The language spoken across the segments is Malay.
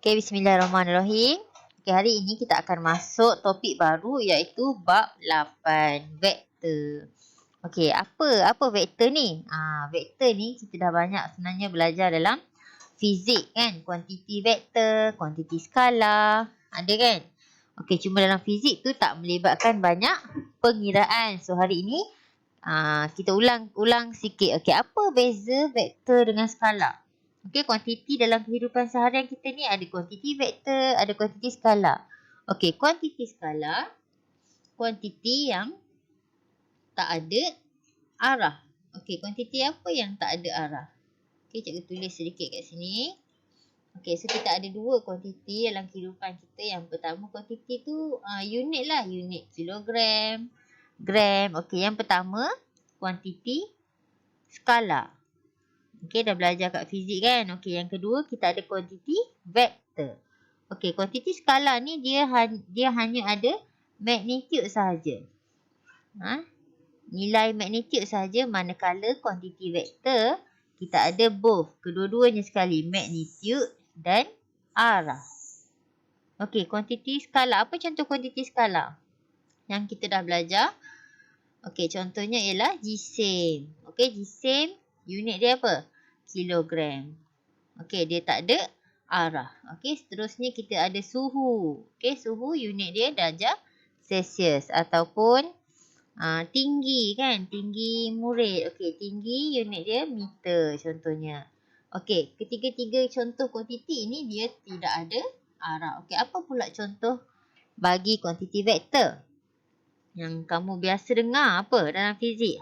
Okey, bismillahirrahmanirrahim. Okey, hari ini kita akan masuk topik baru iaitu bab 8, vektor. Okey, apa vektor ni? Vektor ni kita dah banyak sebenarnya belajar dalam fizik kan, kuantiti vektor, kuantiti skala, ada kan? Okey, cuma dalam fizik tu tak melibatkan banyak pengiraan. So hari ini kita ulang sikit. Okey, apa beza vektor dengan skala? Okey, kuantiti dalam kehidupan seharian kita ni ada kuantiti vektor, ada kuantiti skala. Okey, kuantiti skala, kuantiti yang tak ada arah. Okey, kuantiti apa yang tak ada arah? Okey, cikgu tulis sedikit kat sini. Okey, so kita ada dua kuantiti dalam kehidupan kita. Yang pertama kuantiti tu unit lah, unit kilogram, gram. Okey, yang pertama kuantiti skala. Okey, dah belajar kat fizik kan. Okey, yang kedua kita ada kuantiti vektor. Okey, kuantiti skala ni dia hanya ada magnitude sahaja. Nilai magnitude sahaja, manakala kuantiti vektor kita ada both, kedua-duanya sekali, magnitude dan arah. Okey, kuantiti skala. Apa contoh kuantiti skala yang kita dah belajar? Okey, contohnya ialah jisim. Okey, jisim unit dia apa? Kilogram. Okey, dia tak ada arah. Okey, seterusnya kita ada suhu. Okey, suhu unit dia darjah Celsius ataupun tinggi kan, tinggi murid. Okey, tinggi unit dia meter contohnya. Okey, ketiga-tiga contoh kuantiti ini dia tidak ada arah. Okey, apa pula contoh bagi kuantiti vektor? Yang kamu biasa dengar apa dalam fizik?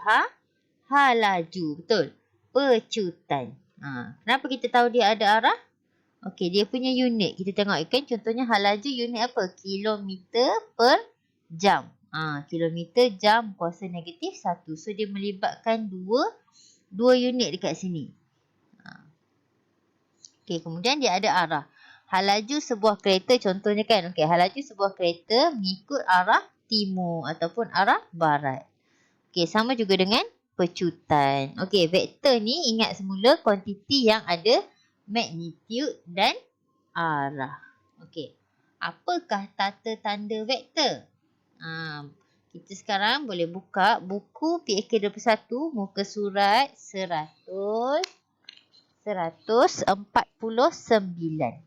Laju, betul. Pecutan. Kenapa kita tahu dia ada arah? Okey, dia punya unit. Kita tengok kan contohnya laju unit apa? Kilometer per jam. Kilometer jam kuasa negatif 1. So dia melibatkan dua unit dekat sini. Okey, kemudian dia ada arah. Laju sebuah kereta contohnya kan. Okey, laju sebuah kereta mengikut arah timur ataupun arah barat. Okey, sama juga dengan pecutan. Okey, vektor ni ingat semula kuantiti yang ada magnitude dan arah. Okey, apakah tata tanda vektor? Kita sekarang boleh buka buku PAK 21 muka surat 149.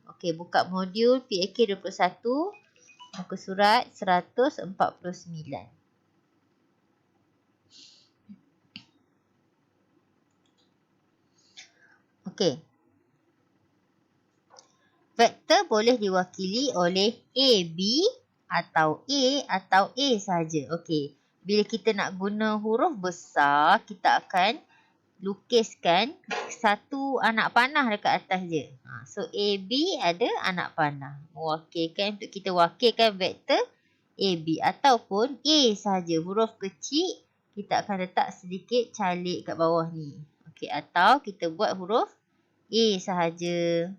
Okey, buka modul PAK 21 muka surat 149. Okey. Vektor boleh diwakili oleh A, B atau A sahaja. Okey. Bila kita nak guna huruf besar, kita akan lukiskan satu anak panah dekat atas dia. So A, B ada anak panah. Mewakilkan, untuk kita wakilkan vektor A, B. Ataupun A sahaja, huruf kecil, kita akan letak sedikit calik kat bawah ni. Okey, atau kita buat huruf A sahaja.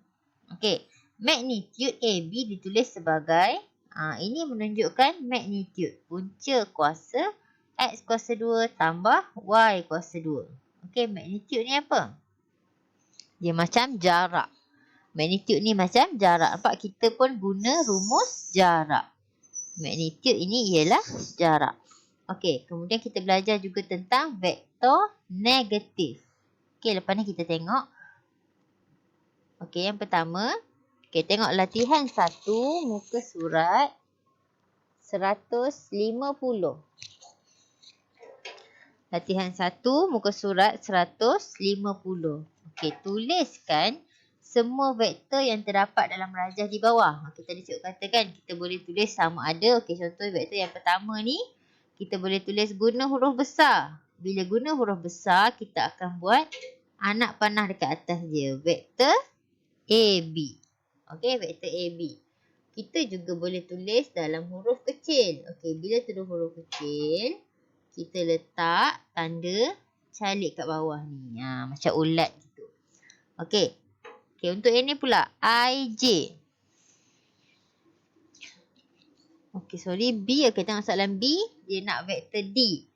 Okey, magnitude AB ditulis sebagai, ini menunjukkan magnitude, punca kuasa X kuasa 2 tambah Y kuasa 2. Okey, magnitude ni apa? Dia macam jarak. Magnitude ni macam jarak. Nampak kita pun guna rumus jarak. Magnitude ini ialah jarak. Okey, kemudian kita belajar juga tentang vektor negatif. Okey, lepas ni kita tengok. Okey, yang pertama, tengok latihan 1 muka surat 150. Latihan 1 muka surat 150. Okey, tuliskan semua vektor yang terdapat dalam rajah di bawah. Tadi cikgu katakan kita boleh tulis sama ada. Okey, contoh vektor yang pertama ni kita boleh tulis guna huruf besar. Bila guna huruf besar, kita akan buat anak panah dekat atas dia. Vektor AB. Okey, vektor AB. Kita juga boleh tulis dalam huruf kecil. Okey, bila tulis huruf kecil, kita letak tanda calik kat bawah ni. Macam ulat gitu. Okey. Okey, untuk yang ni pula, IJ. Okey, sorry, B. Okey, tengok soalan B. Dia nak vektor D.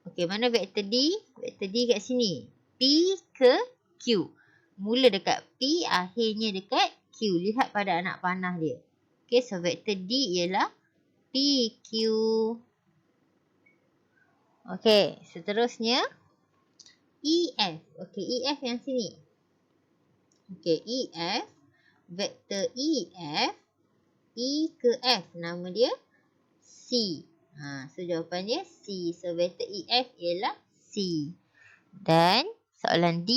Okey, mana vektor D? Vektor D kat sini. P ke Q. Mula dekat P, akhirnya dekat PQ. Lihat pada anak panah dia. Okay, so vektor D ialah PQ. Okay, seterusnya EF. Okay, EF yang sini. Okay, EF. Vektor EF. E ke F. Nama dia C. So jawapan dia C. So vektor EF ialah C. Dan soalan D.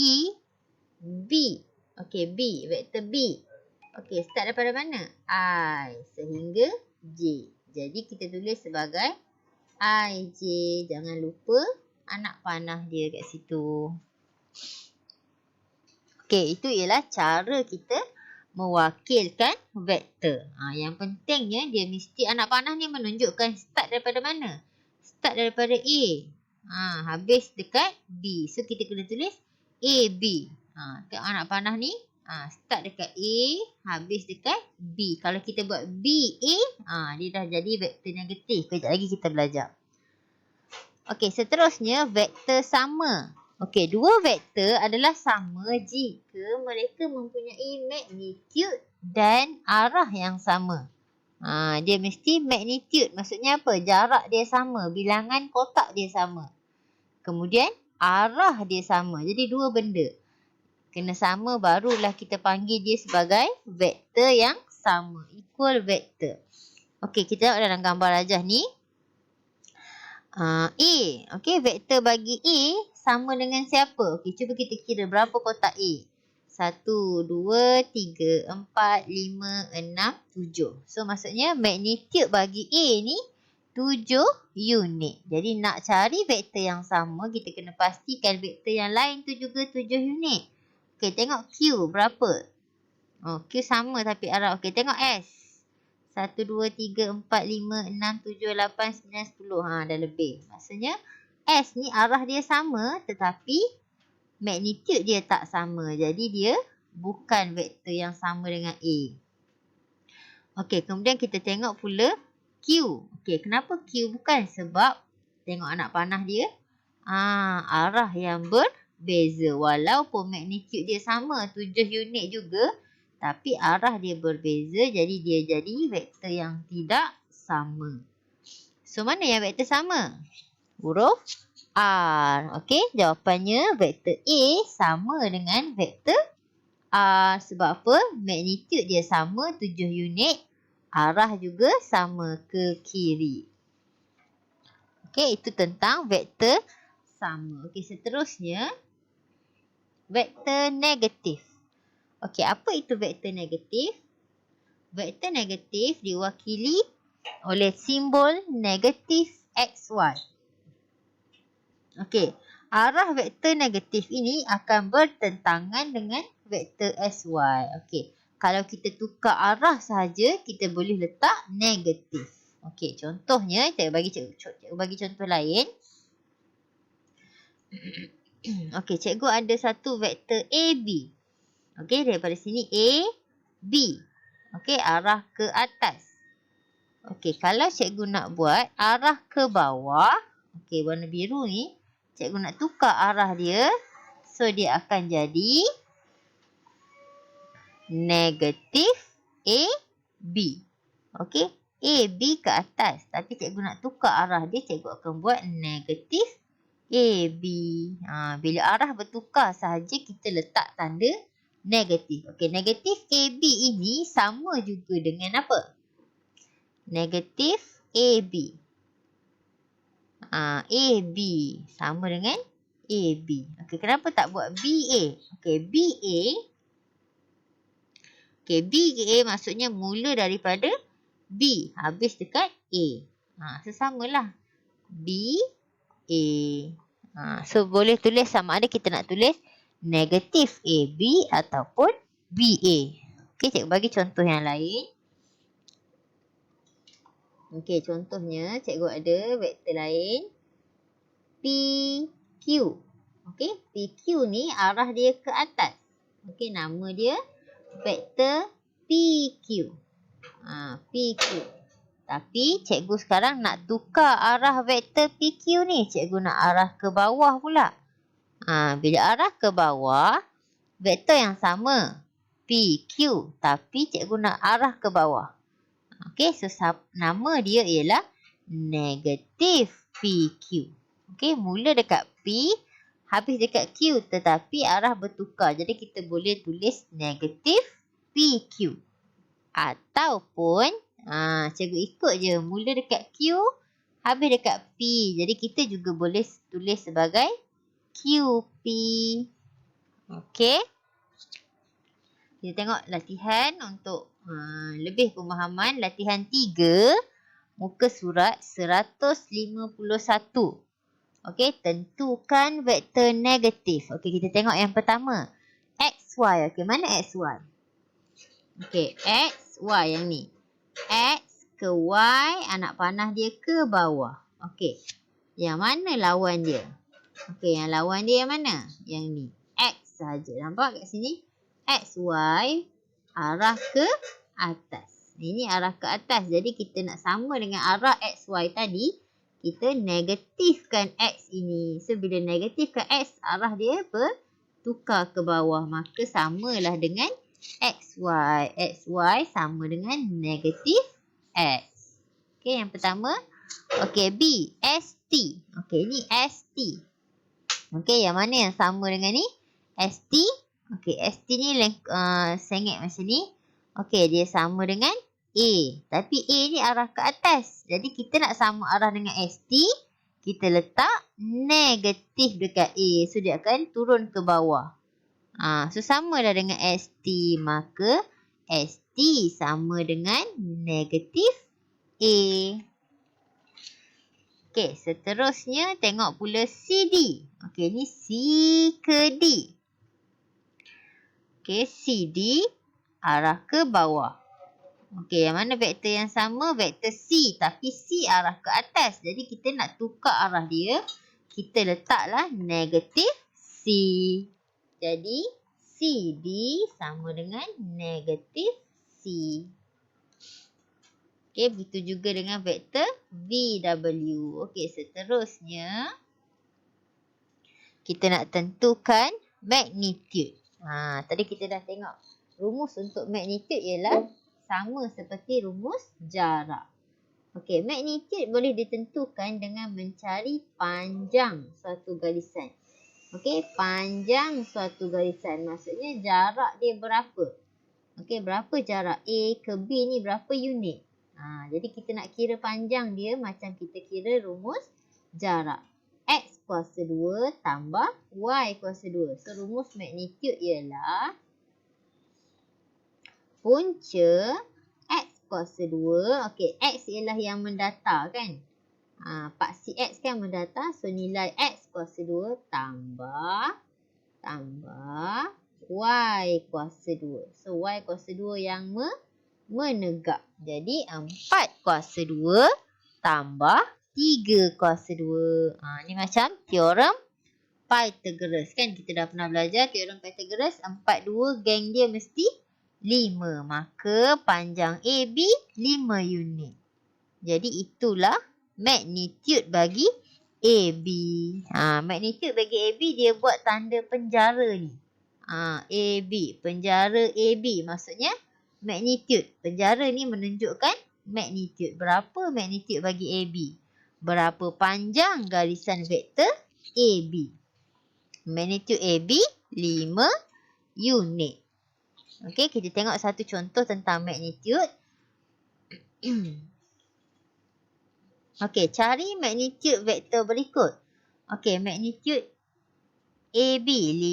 B. Okay, B. Vektor B. Okay, start daripada mana? I sehingga J. Jadi kita tulis sebagai IJ. Jangan lupa anak panah dia kat situ. Okay, itu ialah cara kita mewakilkan vektor. Yang pentingnya dia mesti anak panah ni menunjukkan start daripada mana? Start daripada A. Habis dekat B. So kita kena tulis AB. Tengok anak panah ni. Start dekat A. Habis dekat B. Kalau kita buat BA. Dia dah jadi vektor negatif. Kejap lagi kita belajar. Okey, seterusnya vektor sama. Okey, dua vektor adalah sama jika mereka mempunyai magnitude dan arah yang sama. Dia mesti magnitude. Maksudnya apa? Jarak dia sama. Bilangan kotak dia sama. Kemudian arah dia sama. Jadi dua benda. Kena sama barulah kita panggil dia sebagai vektor yang sama. Equal vektor. Okey, kita tengok dalam gambar rajah ni. A. Okey, vektor bagi A sama dengan siapa? Okey, cuba kita kira berapa kotak A. 1, 2, 3, 4, 5, 6, 7. So, maksudnya magnitude bagi A ni 7 unit. Jadi, nak cari vektor yang sama, kita kena pastikan vektor yang lain tu juga 7 unit. Okey, tengok Q berapa? Q sama tapi arah. Okey, tengok S. 1, 2, 3, 4, 5, 6, 7, 8, 9, 10. Dah lebih. Maksudnya S ni arah dia sama tetapi magnitude dia tak sama. Jadi dia bukan vektor yang sama dengan A. Okey, kemudian kita tengok pula Q. Okey, kenapa Q bukan? Sebab tengok anak panah dia. Arah yang berbeza. Walaupun magnitude dia sama 7 unit juga. Tapi arah dia berbeza. Jadi dia jadi vektor yang tidak sama. So mana yang vektor sama? Huruf R. Okey, jawapannya vektor A sama dengan vektor R. Sebab apa? Magnitude dia sama 7 unit. Arah juga sama ke kiri. Okey, itu tentang vektor sama. Okey, seterusnya vektor negatif. Okey, apa itu vektor negatif? Vektor negatif diwakili oleh simbol negatif XY. Okey, arah vektor negatif ini akan bertentangan dengan vektor SY. Okey, kalau kita tukar arah saja, kita boleh letak negatif. Okey, contohnya, cikgu bagi contoh lain. Okey, cikgu ada satu vektor AB. Okey, daripada sini A, B. Okey, arah ke atas. Okey, kalau cikgu nak buat arah ke bawah. Okey, warna biru ni. Cikgu nak tukar arah dia. So, dia akan jadi negatif AB. Okey, AB ke atas. Tapi cikgu nak tukar arah dia, cikgu akan buat negatif AB. Bila arah bertukar sahaja, kita letak tanda negatif. Okey, negatif AB ini sama juga dengan apa? Negatif AB. AB sama dengan AB. Okey, kenapa tak buat BA? Okey, BA. Okey, BA maksudnya mula daripada B. Habis dekat A. Sesamalah. BA. So, boleh tulis sama ada kita nak tulis negatif AB ataupun BA. Okey, cikgu bagi contoh yang lain. Okey, contohnya cikgu ada vektor lain. PQ. Okey, PQ ni arah dia ke atas. Okey, nama dia vektor PQ. PQ. Tapi cikgu sekarang nak tukar arah vektor PQ ni. Cikgu nak arah ke bawah pula. Bila arah ke bawah, vektor yang sama. PQ. Tapi cikgu nak arah ke bawah. Okey, so nama dia ialah negatif PQ. Okey, mula dekat P, habis dekat Q. Tetapi arah bertukar. Jadi kita boleh tulis negatif PQ. Ataupun, cikgu ikut je. Mula dekat Q, habis dekat P. Jadi kita juga boleh tulis sebagai QP. Okey. Kita tengok latihan untuk lebih pemahaman. Latihan 3, muka surat 151. Okey, tentukan vektor negatif. Okey, kita tengok yang pertama. XY. Okey, mana XY? Okey, XY yang ni. X ke Y, anak panah dia ke bawah. Okey, yang mana lawan dia? Okey, yang lawan dia yang mana? Yang ni. X saja. Nampak kat sini? XY arah ke atas. Ini arah ke atas. Jadi kita nak sama dengan arah XY tadi, kita negatifkan X ini. So bila negatifkan X, arah dia bertukar ke bawah. Maka samalah dengan XY. XY sama dengan negatif X. Okey, yang pertama. Okey, B. ST. Okey, ni ST. Okey, yang mana yang sama dengan ni? ST. Okey, ST ni sengit macam ni. Okey, dia sama dengan A. Tapi A ni arah ke atas. Jadi kita nak sama arah dengan ST, kita letak negatif dekat A. So dia akan turun ke bawah. So sama dah dengan ST. Maka ST sama dengan negatif A. Okey, seterusnya tengok pula CD. Okey, ni C ke D. Okey, CD arah ke bawah. Okey, yang mana vektor yang sama? Vektor C. Tapi C arah ke atas. Jadi kita nak tukar arah dia. Kita letaklah negatif C. Jadi CD sama dengan negatif C. Okey, begitu juga dengan vektor VW. Okey, seterusnya kita nak tentukan magnitude. Tadi kita dah tengok. Rumus untuk magnitude ialah sama seperti rumus jarak. Okey, magnitude boleh ditentukan dengan mencari panjang suatu garisan. Okey, panjang suatu garisan. Maksudnya jarak dia berapa? Okey, berapa jarak A ke B ni berapa unit? Jadi kita nak kira panjang dia macam kita kira rumus jarak. X kuasa 2 tambah Y kuasa 2. So, rumus magnitude ialah punca X kuasa 2. Okey, X ialah yang mendatar kan? Paksi X kan mendatar. So, nilai X kuasa 2 tambah Y kuasa 2. So, Y kuasa 2 yang menegak. Jadi, 4 kuasa 2 tambah 3 kuasa 2. Ni macam teorem Pythagoras kan? Kita dah pernah belajar teorem Pythagoras. 4, 2 geng dia mesti 5. Maka panjang AB 5 unit. Jadi itulah magnitude bagi AB. Magnitude bagi AB dia buat tanda penjara ni. AB. Penjara AB. Maksudnya magnitude. Penjara ni menunjukkan magnitude. Berapa magnitude bagi AB? Berapa panjang garisan vektor AB? Magnitude AB 5 unit. Okey, kita tengok satu contoh tentang magnitude. Okey, cari magnitude vektor berikut. Okey, magnitude AB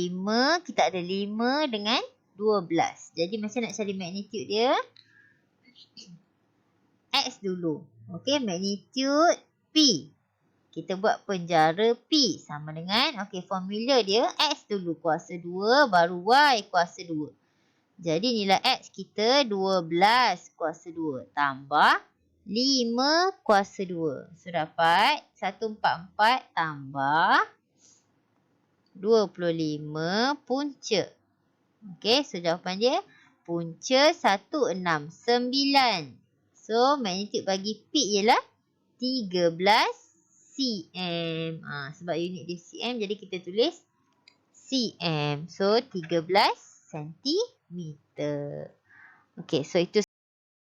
5. Kita ada 5 dengan 12. Jadi macam nak cari magnitude dia? X dulu. Okey, magnitude P. Kita buat penjara P sama dengan, okey, formula dia X dulu kuasa 2 baru Y kuasa 2. Jadi nilai X kita 12 kuasa 2 tambah 5 kuasa 2. So dapat 144 tambah 25 punca. Okey, so jawapan dia punca 169. So magnitude bagi P ialah 13 cm. Sebab unit dia cm, jadi kita tulis cm. So 13 cm. kita. Okay, so itu